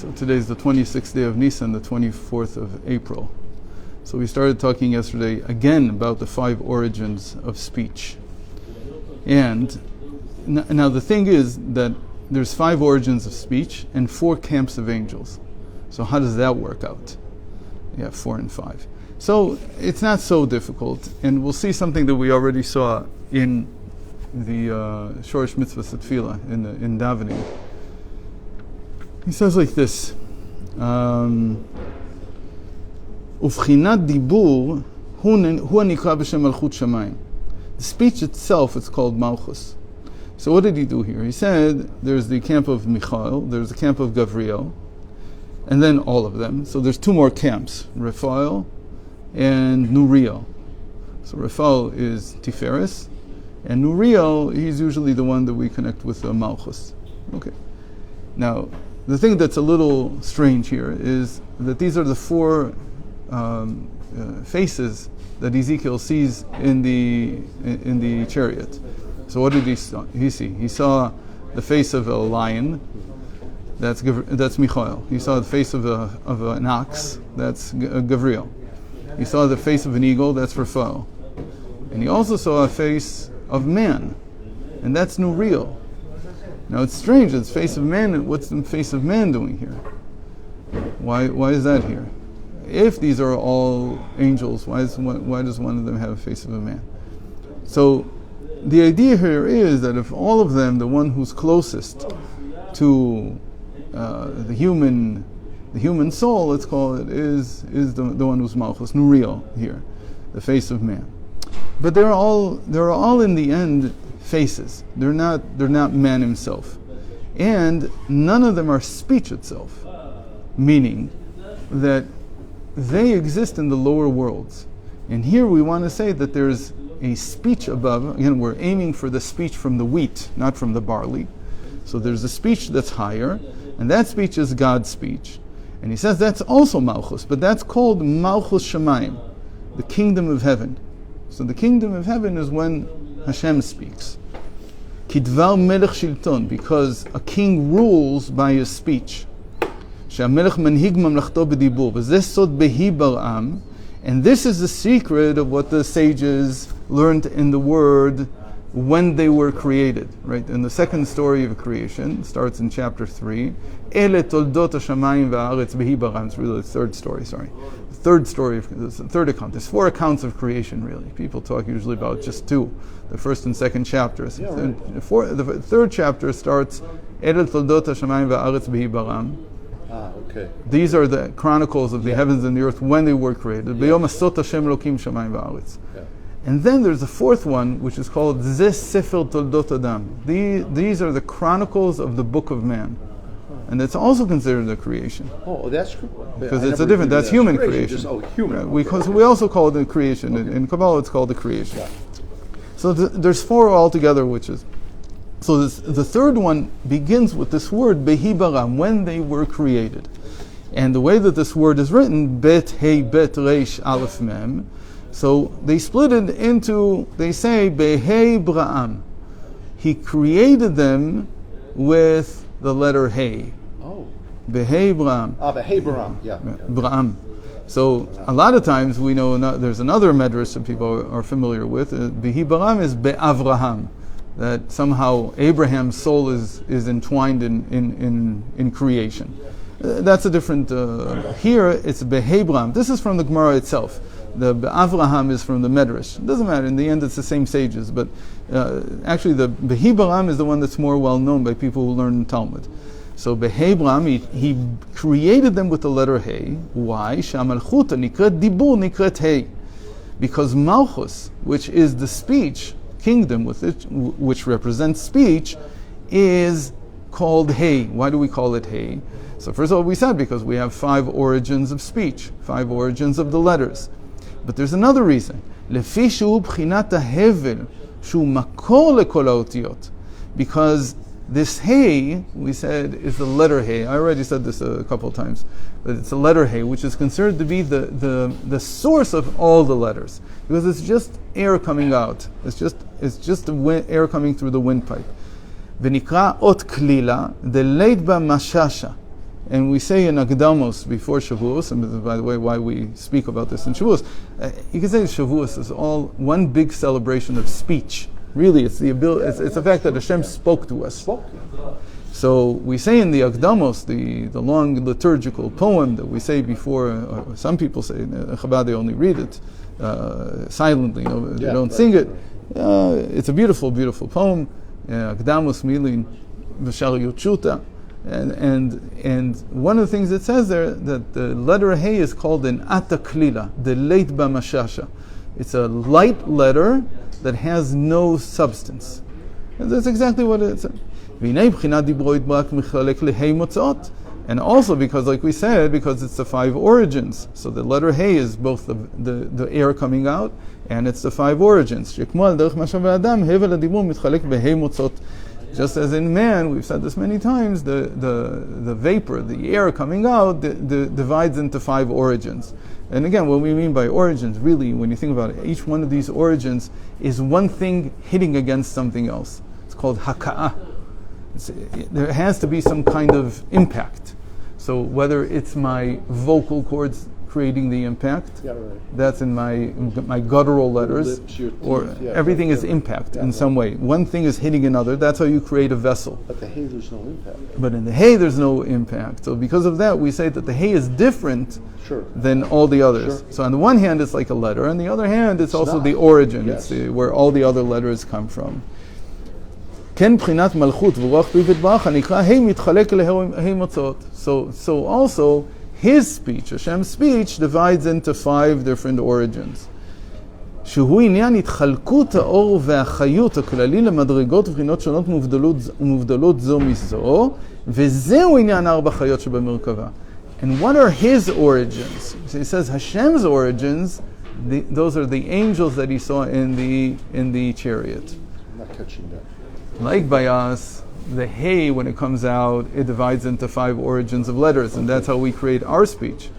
So today's the 26th day of Nisan, the 24th of April. So we started talking yesterday again about the 5 origins of speech. And now the thing is that there's 5 origins of speech and 4 camps of angels. So how does that work out? Yeah, 4 and 5. So it's not so difficult, and we'll see something that we already saw in the Shorish Mitzvah Tefillah, in davening. He says like this, Ufchinat dibur hu hanikra b'shem malchut shamayim. The speech itself is called Malchus. So what did he do here? He said there's the camp of Michael, there's the camp of Gavriel, and then all of them. So there's 2 more camps, Raphael and Nuriel. So Raphael is Tiferes, and Nuriel, he's usually the one that we connect with Malchus. Okay. Now, the thing that's a little strange here is that these are the 4 faces that Ezekiel sees in the chariot. So what did he see? He saw the face of a lion. That's Michael. He saw the face of an ox. That's Gavriel. He saw the face of an eagle. That's Raphael. And he also saw a face of man, and that's Nuriel. Now it's strange. It's face of man. What's the face of man doing here? Why is that here? If these are all angels, why does one of them have a face of a man? So the idea here is that if all of them, the one who's closest to the human soul, let's call it, is the one who's Malchus, Nuriel here, the face of man. But they're all in the end faces. They're not man himself, and none of them are speech itself, meaning that they exist in the lower worlds. And here we want to say that there's a speech above. Again, we're aiming for the speech from the wheat, not from the barley. So there's a speech that's higher, and that speech is God's speech. And he says that's also Malchus, but that's called Malchus Shamayim, the kingdom of heaven. So the kingdom of heaven is when Hashem speaks. Kidvar melech shilton, because a king rules by his speech. She'amelech manhig mamlachto b'dibur, v'zeh sod behi bar'am, and this is the secret of what the sages learned in the word when they were created. Right? And the second story of creation starts in chapter 3. Ele toldot hashamayim va'aretz behi bar'am. It's really the third story. The third account. There's 4 accounts of creation, really. People talk usually about just 2, the first and second chapters. Yeah, right. The third chapter starts, Ele toldot hashamayim va'aretz behi bar'am. Okay. These are the chronicles of the heavens and the earth when they were created. B'yom asot Hashem Elokim shamayim va'aretz. And then there's the 4th one, which is called Zeh Sefer Toldot Adam. These are the chronicles of the book of man. And that's also considered a creation. Oh, that's because it's a different. That's human creation. Human. Right, because we also call it a creation. Okay. In Kabbalah, it's called a creation. Yeah. So there's 4 altogether, which is. So the third one begins with this word Behi Baram, when they were created, and the way that this word is written, Bet Hey Bet Reish Aleph Mem. So they split it into. They say Behei Braam. He created them with the letter Hey. Behei Braam. Behei Braam, yeah. Braam. So a lot of times we know there's another medrash that people are familiar with. Behi Braam is Be'avraham, that somehow Abraham's soul is entwined in creation. That's a different. Here it's Behei Braam. This is from the Gemara itself. The Be'avraham is from the medrash. It doesn't matter. In the end, it's the same sages. But actually, the Behi Braam is the one that's more well known by people who learn Talmud. So Behei Braam, he created them with the letter Hey. Why? Sha'amalchuta nikret dibur nikret Hey. Because Malchus, which is the speech kingdom which represents speech, is called Hey. Why do we call it Hey? So first of all, we said because we have 5 origins of speech, 5 origins of the letters. But there's another reason. Lefi shu b'chinat hahevel shu makor lekol haotiyot. Because this Hey, we said, is the letter Hey. I already said this a couple of times, but it's a letter Hey, which is considered to be the source of all the letters, because it's just air coming out. It's just the air coming through the windpipe. V'nikra ot klila, delayed ba mashasha. And we say in Agdamos before Shavuos, and this is, by the way, why we speak about this in Shavuos, you can say Shavuos is all one big celebration of speech. Really, it's the ability. It's the fact that Hashem spoke to us. So we say in the Agdamos, the long liturgical poem that we say before. Some people say in Chabad they only read it silently. They don't sing it. It's a beautiful, beautiful poem. Agdamos milin v'shar yutshuta. And one of the things it says there, that the letter Hey is called an Ata Klila, the late Bamashasha. It's a light letter that has no substance. And that's exactly what it says. And also because, like we said, because it's the 5 origins. So the letter Hey is both the air coming out, and it's the 5 origins. Just as in man, we've said this many times, the vapor, the air coming out, divides into 5 origins. And again, what we mean by origins, really, when you think about it, each one of these origins is one thing hitting against something else. It's called haka'ah. There has to be some kind of impact. So whether it's my vocal cords creating the impact, that's in my guttural letters, or everything is impact in some way. One thing is hitting another. That's how you create a vessel. But the Hey, there's no impact. But in the Hey, there's no impact. So because of that, we say that the Hey is different than all the others. So on the one hand, it's like a letter. On the other hand, it's also the origin. It's where all the other letters come from. So also, his speech, Hashem's speech, divides into 5 different origins. שהוא עניין התחלקות האור והחיות הכללי למדרגות ובחינות שונות ומובדלות זו מזו, וזהו עניין 4 חיות שבמרכבה. And what are his origins? So he says Hashem's origins, those are the angels that he saw in the chariot. I'm not catching that. Like by us, the Hey, when it comes out, it divides into 5 origins of letters, and that's how we create our speech.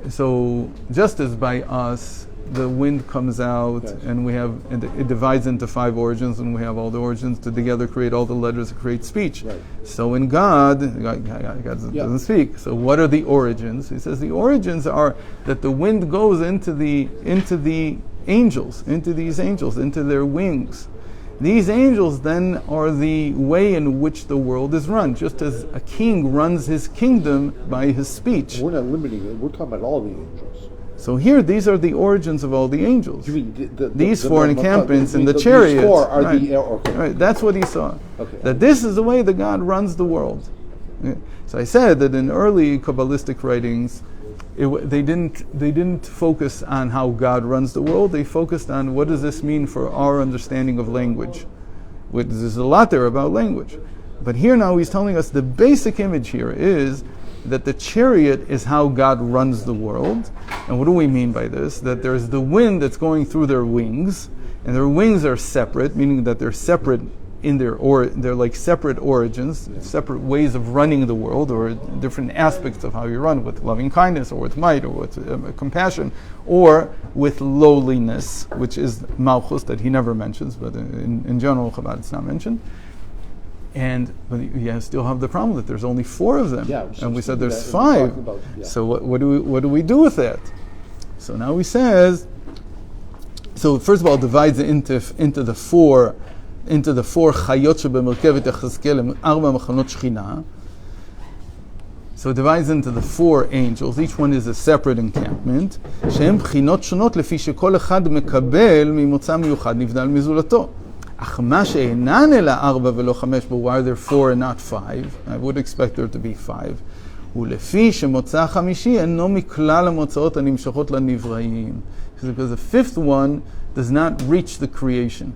So, just as by us, the wind comes out, and it divides into 5 origins, and we have all the origins to together create all the letters to create speech. Right. So in God doesn't speak. So what are the origins? He says the origins are that the wind goes into the angels, into these angels, into their wings. These angels then are the way in which the world is run, just as a king runs his kingdom by his speech. We're not limiting it. We're talking about all the angels. So here, these are the origins of all the angels. You mean these 4 encampments in the chariot. These 4 are right, that's what he saw. Okay. That this is the way that God runs the world. Yeah. So I said that in early Kabbalistic writings, they didn't focus on how God runs the world. They focused on what does this mean for our understanding of language. There's a lot there about language. But here now he's telling us the basic image here is that the chariot is how God runs the world. And what do we mean by this? That there's the wind that's going through their wings, and their wings are separate, meaning that they're separate in they're like separate origins, separate ways of running the world, or different aspects of how you run, with loving kindness, or with might, or with compassion, or with lowliness, which is malchus that he never mentions, but in general Chabad it's not mentioned. But you still have the problem that there's only 4 of them, and we said there's 5. So what do we do with that? So now he says. So first of all, divides it into the 4 chayot shebemרכבת יחזקאל, 4 מחנות שכינה. So it divides into the 4 angels. Each one is a separate encampment. שהם בחינות שונות לפי שכל אחד מקבל ממוצא מיוחד נבדל מזולתו. אך מה שאינן אלא 4 ולא 5, but why are there 4 and not 5? I would expect there to be 5. ולפי שמוצא החמישי אינו מכלל המוצאות הנמשכות לנבראים. Because the 5th one does not reach the creation.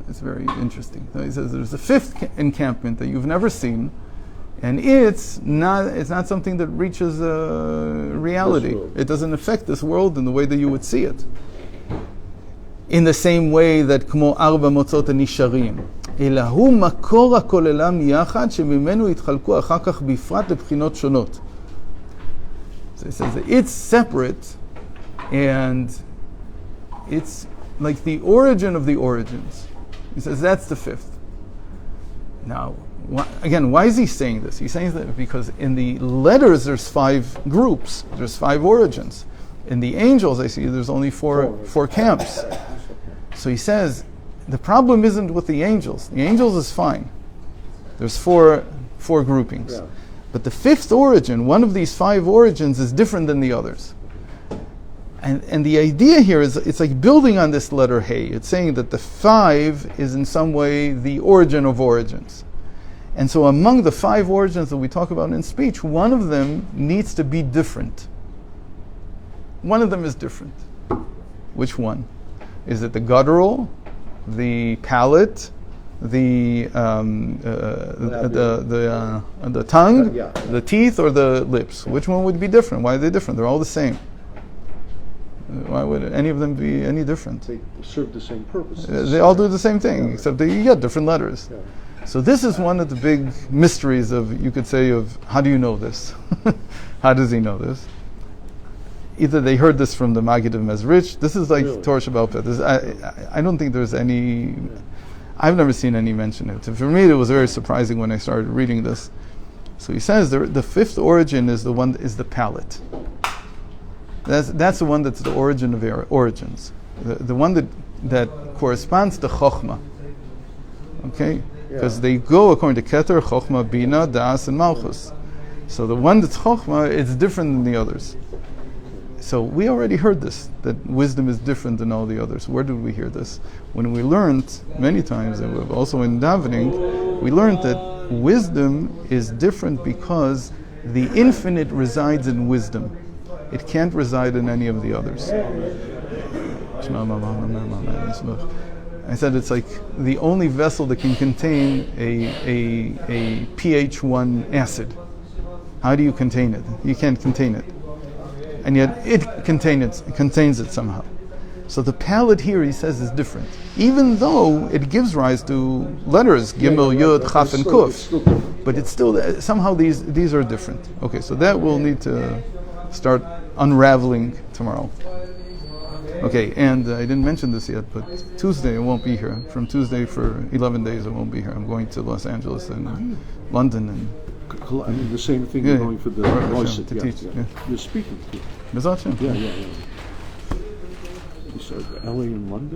It's very interesting. So he says there's a 5th encampment that you've never seen, and it's not something that reaches reality. It doesn't affect this world in the way that you would see it. In the same way that כמו 4 מוצאות הנשארים, אלא הוא מקור הכוללם יחד, שממנו יתחלקו אחר כך בפרט לבחינות שונות. So he says that it's separate, and it's like the origin of the origins. He says that's the fifth. Now, again, why is he saying this? He's saying that because in the letters there's 5 groups, there's 5 origins. In the angels, I see there's only four camps. So he says the problem isn't with the angels. The angels is fine. There's four groupings. Yeah. But the 5th origin, one of these 5 origins, is different than the others. And the idea here is, it's like building on this letter Hey. It's saying that the 5 is in some way the origin of origins. And so among the 5 origins that we talk about in speech, one of them needs to be different. One of them is different. Which one? Is it the guttural, the palate, the tongue, Yeah. the teeth, or the lips? Which one would be different? Why are they different? They're all the same. Why would any of them be any different? They serve the same purpose. They all do the same thing, except that you get different letters. Yeah. So this is one of the big mysteries of, you could say, of how do you know this? How does he know this? Either they heard this from the Maggid of Mezrich. This is like Really? Torah Shabbat Peh. I don't think there's any. I've never seen any mention of it. For me, it was very surprising when I started reading this. So he says the 5th origin is the one is the palate. That's the one that's the origin of origins. The one that corresponds to Chochmah. Okay, because they go according to Keter, Chochmah, Bina, Das, and Malchus. So the one that's Chochmah is different than the others. So we already heard this, that wisdom is different than all the others. Where did we hear this? When we learned many times, and also in davening, we learned that wisdom is different because the infinite resides in wisdom. It can't reside in any of the others. I said it's like the only vessel that can contain a pH 1 acid. How do you contain it? You can't contain it. And yet it contains it somehow. So the palate here, he says, is different. Even though it gives rise to letters, Gimel, Yud, Chaf, and Kuf. But it's still, somehow these are different. Okay, so that we'll need to start unraveling tomorrow. Okay, and I didn't mention this yet, but Tuesday I won't be here. From Tuesday for 11 days I won't be here. I'm going to Los Angeles and London and I mean, the same thing Yeah, you're going for the Baruch voice. Hashem, to Yeah, teach, yeah. yeah. You're speaking. Bezat Hashem. Yeah. You said LA and London?